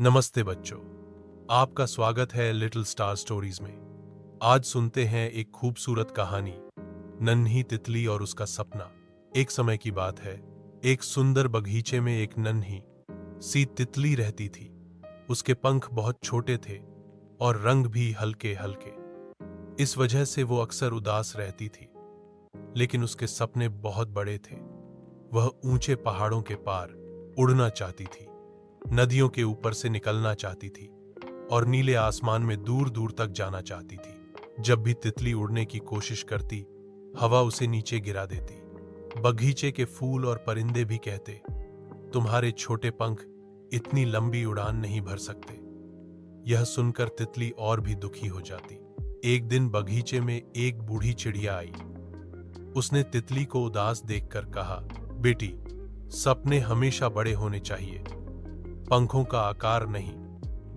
नमस्ते बच्चों, आपका स्वागत है लिटिल स्टार स्टोरीज में। आज सुनते हैं एक खूबसूरत कहानी, नन्ही तितली और उसका सपना। एक समय की बात है, एक सुंदर बगीचे में एक नन्ही सी तितली रहती थी। उसके पंख बहुत छोटे थे और रंग भी हल्के हल्के। इस वजह से वो अक्सर उदास रहती थी, लेकिन उसके सपने बहुत बड़े थे। वह ऊंचे पहाड़ों के पार उड़ना चाहती थी, नदियों के ऊपर से निकलना चाहती थी और नीले आसमान में दूर दूर तक जाना चाहती थी। जब भी तितली उड़ने की कोशिश करती, हवा उसे नीचे गिरा देती। बगीचे के फूल और परिंदे भी कहते, तुम्हारे छोटे पंख इतनी लंबी उड़ान नहीं भर सकते। यह सुनकर तितली और भी दुखी हो जाती। एक दिन बगीचे में एक बूढ़ी चिड़िया आई। उसने तितली को उदास देखकर कहा, बेटी, सपने हमेशा बड़े होने चाहिए। पंखों का आकार नहीं,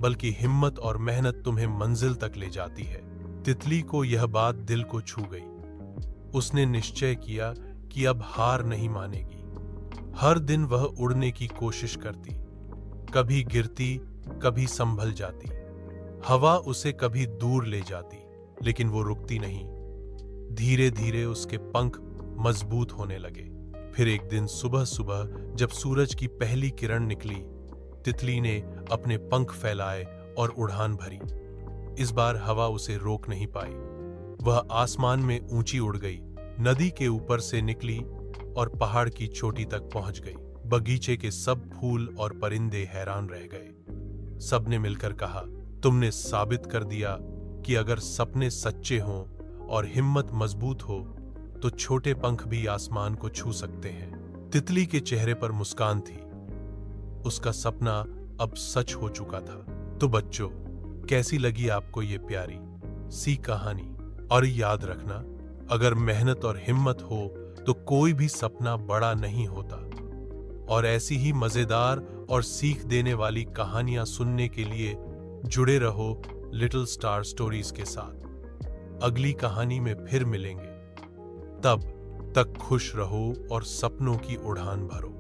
बल्कि हिम्मत और मेहनत तुम्हें मंजिल तक ले जाती है। तितली को यह बात दिल को छू गई। उसने निश्चय किया कि अब हार नहीं मानेगी। हर दिन वह उड़ने की कोशिश करती, कभी गिरती, कभी संभल जाती। हवा उसे कभी दूर ले जाती, लेकिन वो रुकती नहीं। धीरे धीरे उसके पंख मजबूत होने लगे। फिर एक दिन सुबह सुबह जब सूरज की पहली किरण निकली, तितली ने अपने पंख फैलाए और उड़ान भरी। इस बार हवा उसे रोक नहीं पाई। वह आसमान में ऊंची उड़ गई, नदी के ऊपर से निकली और पहाड़ की चोटी तक पहुंच गई। बगीचे के सब फूल और परिंदे हैरान रह गए। सबने मिलकर कहा, तुमने साबित कर दिया कि अगर सपने सच्चे हों और हिम्मत मजबूत हो तो छोटे पंख भी आसमान को छू सकते हैं। तितली के चेहरे पर मुस्कान थी। उसका सपना अब सच हो चुका था। तो बच्चों, कैसी लगी आपको ये प्यारी सी कहानी? और याद रखना, अगर मेहनत और हिम्मत हो तो कोई भी सपना बड़ा नहीं होता। और ऐसी ही मजेदार और सीख देने वाली कहानियां सुनने के लिए जुड़े रहो लिटिल स्टार स्टोरीज के साथ। अगली कहानी में फिर मिलेंगे। तब तक खुश रहो और सपनों की उड़ान भरो।